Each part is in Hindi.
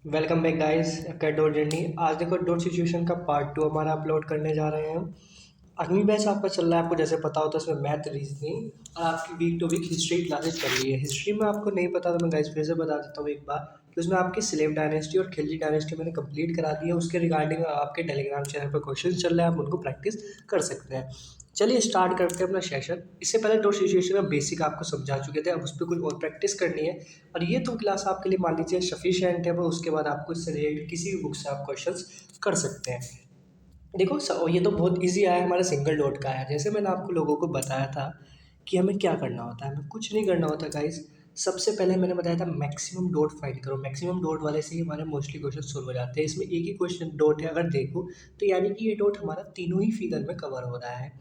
वेलकम बैक गाइस का डोर जर्नी। आज देखो डोर सिचुएशन का पार्ट 2 हमारा अपलोड करने जा रहे हैं हम। अगली बैच आपका चल रहा है, आपको जैसे पता होता है इसमें मैथ, रीजनिंग और आपकी week to week history classes चल रही है। हिस्ट्री में आपको नहीं पता तो मैं गाइस फिर से बता देता हूँ एक बार कि उसमें आपकी स्लेव डायनेस्टी और खिलजी डायनेस्टी मैंने कंप्लीट करा दी है। उसके रिगार्डिंग आपके टेलीग्राम चैनल पर क्वेश्चन चल रहे हैं, आप उनको प्रैक्टिस कर सकते हैं। चलिए स्टार्ट करते हैं अपना सेशन। इससे पहले डोर सिचुएशन में बेसिक आपको समझा चुके थे, अब उस पर कुछ और प्रैक्टिस करनी है। और ये तो क्लास आपके लिए मान लीजिए सफिशिएंट है, वो उसके बाद आपको इससे रिलेटेड किसी भी बुक से आप क्वेश्चंस कर सकते हैं। देखो ये तो बहुत इजी आया, हमारा सिंगल डॉट का है। जैसे मैंने आपको लोगों को बताया था कि हमें क्या करना होता है, हमें कुछ नहीं करना होता गाइस। सबसे पहले मैंने बताया था मैक्सिमम डॉट फाइंड करो। मैक्सिमम डॉट वाले से ही हमारे मोस्टली क्वेश्चन सोल्व हो जाते हैं। इसमें एक ही क्वेश्चन डॉट है, अगर देखो तो यानी कि ये डॉट हमारा तीनों ही फिगर में कवर हो रहा है।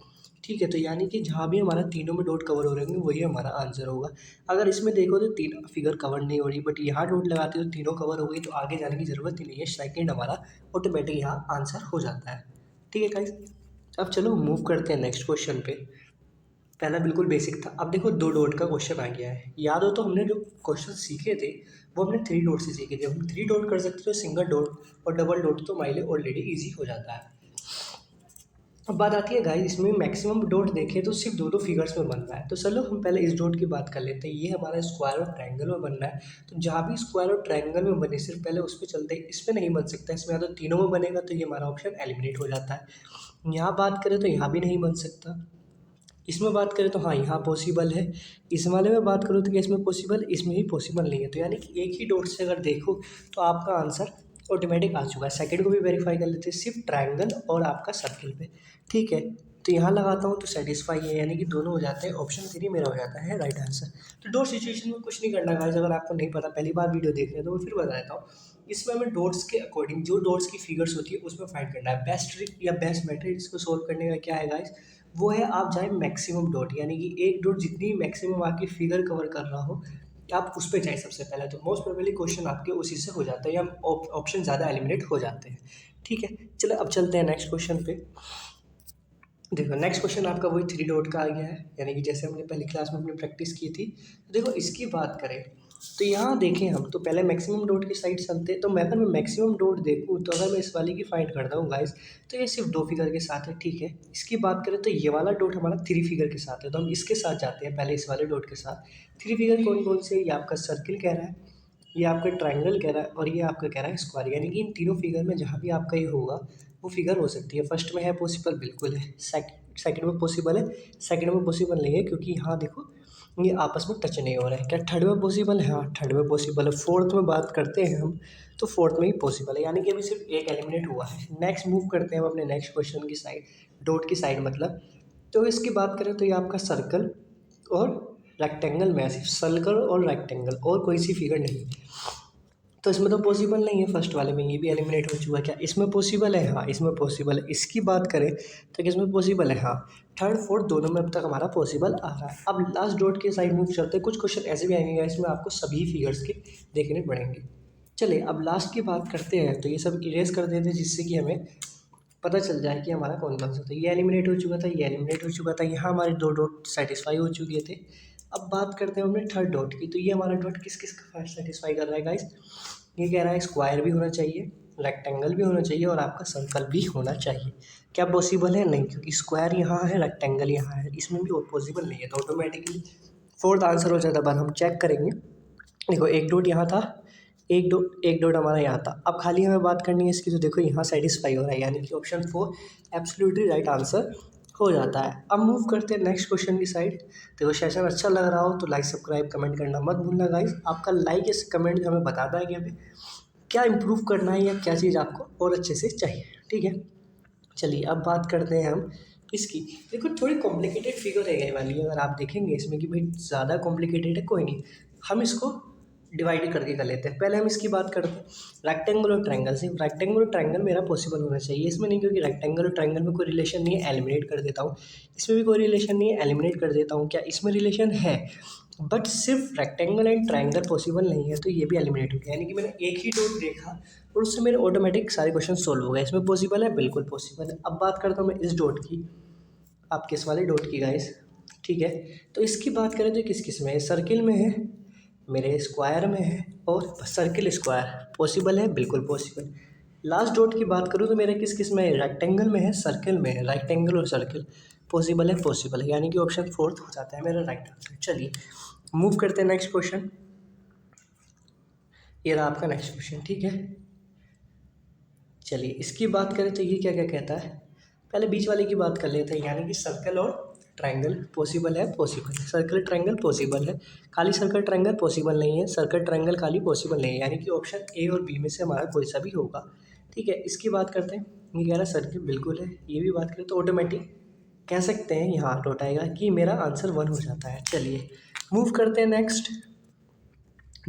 ठीक है, तो यानी कि जहाँ भी हमारा तीनों में डॉट कवर हो रहे होंगे वही हमारा आंसर होगा। अगर इसमें देखो तो तीन फिगर कवर नहीं हो रही, बट यहाँ डॉट लगाते तो तीनों कवर हो गई, तो आगे जाने की ज़रूरत ही नहीं है। सेकंड हमारा ऑटोमेटिक यहाँ आंसर हो जाता है। ठीक है गाइस, अब चलो मूव करते हैं नेक्स्ट क्वेश्चन पे। पहला बिल्कुल बेसिक था, अब देखो दो डॉट का क्वेश्चन आ गया है। याद हो तो हमने जो क्वेश्चन सीखे थे वो हमने थ्री डॉट से सीखे थे। हम थ्री डॉट कर सकते थे, सिंगल डॉट और डबल डॉट तो हमारे लिए ऑलरेडी ईजी हो जाता है। अब बात आती है गाइस, इसमें मैक्सिमम डॉट देखें तो सिर्फ दो दो फिगर्स में बन रहा है। तो चलो हम पहले इस डॉट की बात कर लेते हैं। ये हमारा स्क्वायर और ट्रायंगल में बन रहा है, तो जहाँ भी स्क्वायर और ट्रायंगल में बने सिर्फ पहले उस पर चलते हैं। इसमें नहीं बन सकता, इसमें या तो तीनों में बनेगा तो ये हमारा ऑप्शन एलिमिनेट हो जाता है। यहाँ बात करें तो यहाँ भी नहीं बन सकता। इसमें बात करें तो हाँ यहाँ पॉसिबल है। इस वाले में बात करूँ तो क्या इसमें पॉसिबल, इसमें ही पॉसिबल नहीं है। तो यानी कि एक ही डॉट से अगर देखो तो आपका आंसर ऑटोमेटिक आ चुका है। सेकंड को भी वेरीफाई कर लेते हैं, सिर्फ ट्रायंगल और आपका सर्किल पे। ठीक है, तो यहाँ लगाता हूँ तो सेटिस्फाई है, यानी कि दोनों हो जाते हैं। ऑप्शन 3 मेरा हो जाता है राइट आंसर। तो डॉट सिचुएशन में कुछ नहीं करना गाइस, अगर आपको नहीं पता, पहली बार वीडियो देख रहे हैं तो मैं फिर बता देता हूँ। इसमें हमें डॉट्स के अकॉर्डिंग जो डॉट्स की फिगर्स होती है उसमें फाइंड करना है। बेस्ट ट्रिक या बेस्ट मेथड इसको सोल्व करने का क्या है गाइस, वो है आप जाए मैक्सिमम डॉट, यानी कि एक डॉट जितनी मैक्सिमम आपकी फिगर कवर कर रहा हो आप उस पर जाए सबसे पहले। तो मोस्ट प्रोबेबली क्वेश्चन आपके उसी से हो जाता है, या ऑप्शन ज़्यादा एलिमिनेट हो जाते हैं। ठीक है, चलो अब चलते हैं नेक्स्ट क्वेश्चन पे। देखो नेक्स्ट क्वेश्चन आपका वही थ्री डॉट का आ गया है, यानी कि जैसे हमने पहली क्लास में हमने प्रैक्टिस की थी। देखो इसकी बात करें तो यहाँ देखें हम तो पहले मैक्सिमम डॉट की साइड चलते हैं। तो मैं अगर मैं मैक्सिमम डॉट देखूँ तो अगर मैं इस वाली की फाइंड करता हूँ गाइस, तो ये सिर्फ दो फिगर के साथ है। ठीक है, इसकी बात करें तो ये वाला डॉट हमारा थ्री फिगर के साथ है, तो हम इसके साथ जाते हैं पहले इस वाले डॉट के साथ। थ्री फिगर कौन कौन से, ये आपका सर्किल कह रहा है, ये आपका ट्रायंगल कह रहा है और ये आपका कह रहा है स्क्वायर। यानी कि इन तीनों फिगर में जहाँ भी आपका ये होगा वो फिगर हो सकती है। फर्स्ट में है पॉसिबल, बिल्कुल है। सेकंड में पॉसिबल है, सेकंड में पॉसिबल नहीं है क्योंकि यहाँ देखो ये आपस में टच नहीं हो रहा है। क्या थर्ड में पॉसिबल है? हाँ थर्ड में पॉसिबल है। फोर्थ में बात करते हैं हम तो फोर्थ में ही पॉसिबल है, यानी कि अभी सिर्फ एक एलिमिनेट हुआ है। नेक्स्ट मूव करते हैं हम अपने नेक्स्ट क्वेश्चन की साइड, डॉट की साइड मतलब। तो इसकी बात करें तो ये आपका सर्कल और रेक्टेंगल में है, सिर्फ सर्कल और रेक्टेंगल और कोई सी फिगर नहीं। तो इसमें तो पॉसिबल नहीं है, फर्स्ट वाले में ये भी एलिमिनेट हो चुका है। क्या इसमें पॉसिबल है? हाँ इसमें पॉसिबल है। इसकी बात करें तो इसमें पॉसिबल है, हाँ थर्ड फोर्थ दोनों में अब तक हमारा पॉसिबल आ रहा है। अब लास्ट डॉट के साइड मूव चलते हैं। कुछ क्वेश्चन ऐसे भी आएंगे इसमें आपको सभी फिगर्स के देखने पड़ेंगे। चलिए अब लास्ट की बात करते हैं, तो ये सब इरेज कर देते हैं जिससे कि हमें पता चल जाए कि हमारा कौन कौन सा था। ये एलिमिनेट हो चुका था, ये एलिमिनेट हो चुका था, यहाँ हमारे दो डॉट सेटिस्फाई हो चुके थे। अब बात करते हैं हमने थर्ड डॉट की, तो ये हमारा डॉट किस किस का सेटिस्फाई कर रहा है गाइस। ये कह रहा है स्क्वायर भी होना चाहिए, रेक्टेंगल भी होना चाहिए और आपका सर्कल भी होना चाहिए। क्या पॉसिबल है? नहीं, क्योंकि स्क्वायर यहाँ है, रेक्टेंगल यहाँ है, इसमें भी पॉसिबल नहीं है। तो ऑटोमेटिकली फोर्थ आंसर हो जाता है। बाद हम चेक करेंगे। देखो एक डॉट यहाँ था, एक डॉट हमारा यहाँ था। अब खाली हमें बात करनी है इसकी, तो देखो यहाँ सेटिस्फाई हो रहा है, यानी कि ऑप्शन 4 एब्सोल्युटली राइट आंसर हो जाता है। अब मूव करते हैं नेक्स्ट क्वेश्चन की साइड। देखो सेशन अच्छा लग रहा हो तो लाइक सब्सक्राइब कमेंट करना मत भूलना गाइस। आपका लाइक इस कमेंट हमें बताता है कि हमें क्या इंप्रूव करना है या क्या चीज़ आपको और अच्छे से चाहिए। ठीक है, चलिए अब बात करते हैं हम इसकी। देखो थोड़ी कॉम्प्लिकेटेड फिगर है ये वाली, अगर आप देखेंगे इसमें कि भाई ज़्यादा कॉम्प्लिकेटेड है, कोई नहीं, हम इसको डिवाइड करके कर लेते हैं। पहले हम इसकी बात करते हैं रेक्टेंगल और ट्रायंगल से। रेक्टेंगल और ट्रायंगल मेरा पॉसिबल होना चाहिए, इसमें नहीं, क्योंकि रेक्टेंगल और ट्रायंगल में कोई रिलेशन नहीं है, एलिमिनेट कर देता हूँ। इसमें भी कोई रिलेशन नहीं है, एलिमिनेट कर देता हूँ। क्या इसमें रिलेशन है? बट सिर्फ रेक्टेंगल एंड ट्रायंगल पॉसिबल नहीं है, तो ये भी एलिमिनेट हो गया। यानी कि मैंने एक ही डॉट देखा और उससे मेरे ऑटोमेटिक सारे क्वेश्चन सोल्व हो गए। इसमें पॉसिबल है, बिल्कुल पॉसिबल है। अब बात करता हूँ मैं इस डॉट की, आपके इस वाले डॉट की गाइस। ठीक है, तो इसकी बात करें तो किस किस में है, सर्किल में है, मेरे स्क्वायर में है और सर्किल स्क्वायर पॉसिबल है, बिल्कुल पॉसिबल। लास्ट डॉट की बात करूँ तो मेरा किस किस में है, रेक्टेंगल में है, सर्किल में है। रेक्टेंगल और सर्किल पॉसिबल है, पॉसिबल है, यानी कि ऑप्शन फोर्थ हो जाता है मेरा राइट आंसर। चलिए मूव करते हैं नेक्स्ट क्वेश्चन। ये रहा आपका नेक्स्ट क्वेश्चन, ठीक है। चलिए इसकी बात करें तो ये क्या क्या कहता है, पहले बीच वाले की बात कर लेते हैं, यानी कि सर्कल और ट्रायंगल पॉसिबल है, पॉसिबल है। सर्कल ट्रायंगल पॉसिबल है, खाली सर्कल ट्रायंगल पॉसिबल नहीं है। सर्कल ट्रायंगल खाली पॉसिबल नहीं है, यानी कि ऑप्शन ए और बी में से हमारा कोई सा भी होगा, ठीक है। इसकी बात करते हैं, ये कह रहा है सर्कल बिल्कुल है। ये भी बात करें तो ऑटोमेटिक कह सकते हैं, यहाँ डॉट आएगा कि मेरा आंसर 1 हो जाता है। चलिए मूव करते हैं नेक्स्ट।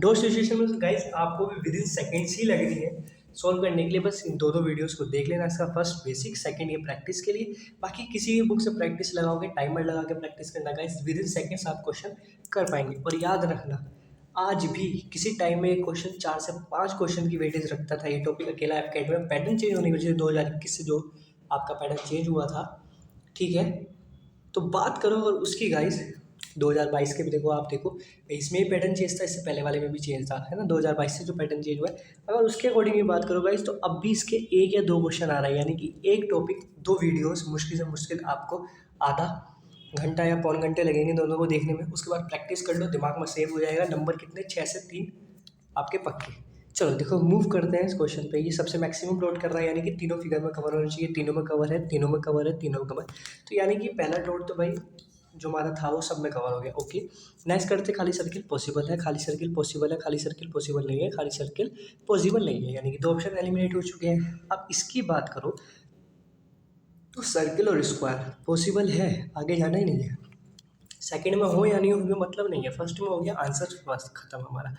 डॉट सिचुएशन में गाइस आपको भी विदिन सेकेंड्स ही लगनी है सॉल्व करने के लिए, बस इन दो वीडियोस को देख लेना। इसका फर्स्ट बेसिक, सेकंड ये प्रैक्टिस के लिए। बाकी किसी भी बुक से प्रैक्टिस लगाओगे, टाइमर लगा के प्रैक्टिस करना गाइस, विदिन सेकेंड्स आप क्वेश्चन कर पाएंगे। और याद रखना, आज भी किसी टाइम में क्वेश्चन 4 से 5 क्वेश्चन की वेटेज रखता था ये टॉपिक अकेला। अकेडमी में पैटर्न चेंज होने की वजह से 2021 से जो आपका पैटर्न चेंज हुआ था, ठीक है। तो बात करो और उसकी गाइस 2022 के भी देखो, आप देखो इसमें भी पैटर्न चेंज था, इससे पहले वाले में भी चेंज था, है ना। 2022 से जो पैटर्न चेंज हुआ है, अगर उसके अकॉर्डिंग भी बात करो गाइस, तो अब भी इसके 1 या 2 क्वेश्चन आ रहा है, यानी कि एक टॉपिक 2 वीडियोस मुश्किल से मुश्किल आपको आधा घंटा या पौन घंटे लगेंगे दोनों को देखने में। उसके बाद प्रैक्टिस कर लो, दिमाग में सेव हो जाएगा। नंबर कितने, 6 से 3 आपके पक्के। चलो देखो मूव करते हैं इस क्वेश्चन पे। ये सबसे मैक्सिमम डॉट कर रहा है, यानी कि तीनों फिगर में कवर होना चाहिए। तीनों में कवर है, तीनों में कवर है, तीनों में कवर। तो यानी कि पहला डॉट तो भाई जो हमारा था वो सब में कवर हो गया, ओके। नेक्स्ट करते खाली सर्किल पॉसिबल है, खाली सर्किल पॉसिबल है, खाली सर्किल पॉसिबल नहीं है, खाली सर्किल पॉसिबल नहीं है, यानी कि 2 ऑप्शन एलिमिनेट हो चुके हैं। अब इसकी बात करो तो सर्किल और स्क्वायर पॉसिबल है, आगे जाना ही नहीं है। सेकंड में हो या नहीं हो हमें मतलब नहीं है, फर्स्ट में हो गया, आंसर बस खत्म हमारा।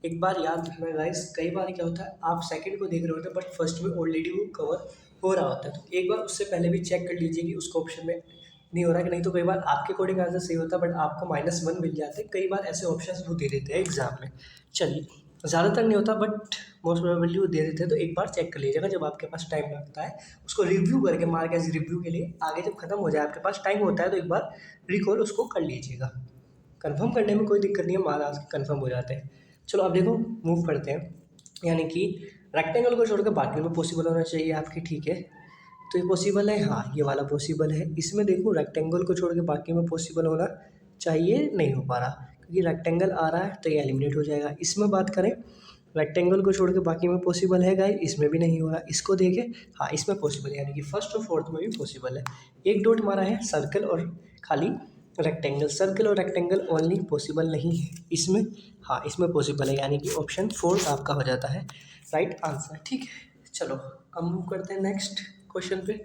एक बार याद रखना गाइस, कई बार क्या होता है आप सेकंड को देख रहे होते हैं बट फर्स्ट में ऑलरेडी वो कवर हो रहा होता है, तो एक बार उससे पहले भी चेक कर लीजिए कि उसको ऑप्शन में नहीं हो रहा है कि नहीं। तो कई बार आपके अकॉर्डिंग आंसर सही होता है बट आपको -1 मिल जाते हैं, कई बार ऐसे ऑप्शन वो दे देते हैं एग्जाम में। चलिए ज़्यादातर नहीं होता बट मोस्ट प्रोबेबली वो दे देते हैं, तो एक बार चेक कर लीजिएगा जब आपके पास टाइम लगता है, उसको रिव्यू करके मार्क एज रिव्यू के लिए आगे जब खत्म हो जाए, आपके पास टाइम होता है तो एक बार रिकॉल उसको कर लीजिएगा। कंफर्म करने में कोई दिक्कत नहीं है, महाराज कंफर्म हो जाते हैं। चलो अब देखो मूव करते हैं, यानी कि रेक्टेंगल को छोड़कर बाकी में पॉसिबल होना चाहिए आपकी, ठीक है। तो ये पॉसिबल है, हाँ ये वाला पॉसिबल है। इसमें देखो रेक्टेंगल को छोड़ के बाकी में पॉसिबल होना चाहिए, नहीं हो पा रहा क्योंकि रेक्टेंगल आ रहा है तो ये एलिमिनेट हो जाएगा। इसमें बात करें रेक्टेंगल को छोड़ के बाकी में पॉसिबल है गाइस, इसमें भी नहीं हो रहा। इसको देखें, हाँ इसमें पॉसिबल है, यानी कि फर्स्ट और फोर्थ में भी पॉसिबल है। एक डॉट हमारा है सर्कल और खाली रेक्टेंगल, सर्कल और रेक्टेंगल ओनली पॉसिबल नहीं है इसमें, हाँ इसमें पॉसिबल है, यानी कि ऑप्शन 4 आपका हो जाता है राइट आंसर, ठीक है। चलो अब मूव करते हैं नेक्स्ट क्वेश्चन पे।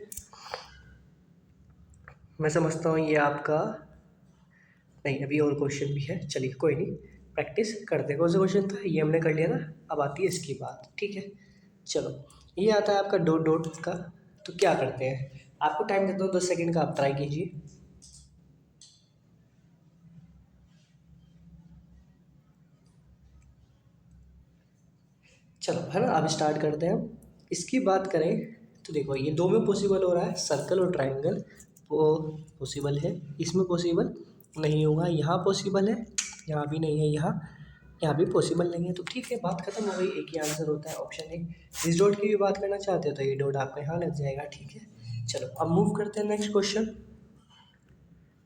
मैं समझता हूँ ये आपका नहीं, अभी और क्वेश्चन भी है, चलिए कोई नहीं, प्रैक्टिस करते हैं। कौन सा क्वेश्चन था ये हमने कर लिया ना, अब आती है इसकी बात, ठीक है। चलो ये आता है आपका डॉट डॉट का, तो क्या करते हैं, आपको टाइम देता हूँ 10 सेकंड का, आप ट्राई कीजिए। चलो है ना, अब स्टार्ट करते हैं हम। इसकी बात करें तो देखो ये 2 में पॉसिबल हो रहा है, सर्कल और ट्रायंगल वो पॉसिबल है, इसमें पॉसिबल नहीं होगा। यहाँ पॉसिबल है, यहाँ भी नहीं है, यहाँ भी पॉसिबल नहीं है, तो ठीक है बात खत्म हो गई। एक ही आंसर होता है ऑप्शन ए। इस डॉट की भी बात करना चाहते हो तो ये डॉट आपका यहाँ लग जाएगा, ठीक है। चलो अब मूव करते हैं नेक्स्ट क्वेश्चन।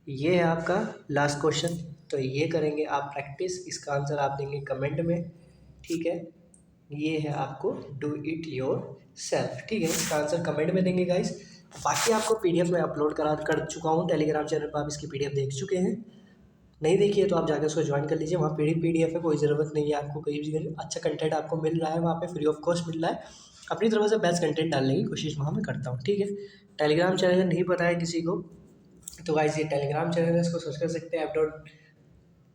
ये है आपका लास्ट क्वेश्चन, तो ये करेंगे आप प्रैक्टिस, इसका आंसर आप देंगे कमेंट में, ठीक है। ये है आपको डू इट योर सेल्फ, ठीक है, इसका आंसर कमेंट में देंगे गाइस। बाकी आपको पीडीएफ में अपलोड कर चुका हूँ टेलीग्राम चैनल पर, आप इसकी पीडीएफ देख चुके हैं, नहीं देखिए तो आप जाकर उसको ज्वाइन कर लीजिए। वहाँ पीडीएफ है, कोई ज़रूरत नहीं है आपको, कहीं भी अच्छा कंटेंट आपको मिल रहा है वहाँ पे, फ्री ऑफ कॉस्ट मिल रहा है। अपनी तरफ से बेस्ट कंटेंट डालने की कोशिश वहाँ मैं करता हूँ, ठीक है। टेलीग्राम चैनल नहीं पता है किसी को तो गाइस ये टेलीग्राम चैनल है, इसको सर्च कर सकते हैं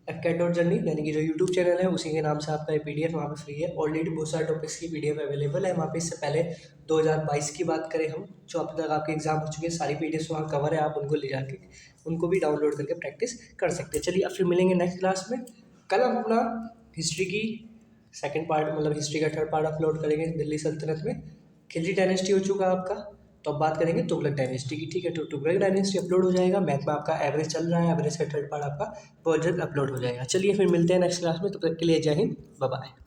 fcat.journey, यानी कि जो यूट्यूब चैनल है उसी के नाम से आपका ये पीडीएफ वहाँ पे फ्री है। ऑलरेडी बहुत सारे टॉपिक्स की पीडीएफ अवेलेबल है वहाँ पे। इससे पहले 2022 की बात करें हम, जो अब तक आपके एग्जाम हो चुके हैं, सारी पीडीएफ वहाँ कवर है, आप उनको ले जाके उनको भी डाउनलोड करके प्रैक्टिस कर सकते हैं। चलिए अब फिर मिलेंगे नेक्स्ट क्लास में। कल हम अपना हिस्ट्री की सेकेंड पार्ट, मतलब हिस्ट्री का थर्ड पार्ट अपलोड करेंगे। दिल्ली सल्तनत में खिलजी डायनेस्टी हो चुका आपका, तो अब बात करेंगे तुगलक डायनेस्टी की। ठीक है, तो तुगलक डायनेस्टी अपलोड हो जाएगा। मैथ में आपका एवरेज चल रहा है, एवरेज का थर्ड पार्ट आपका बहुत जल्द अपलोड हो जाएगा। चलिए फिर मिलते हैं नेक्स्ट क्लास में, तब तक के लिए जय हिंद, बाय बाय।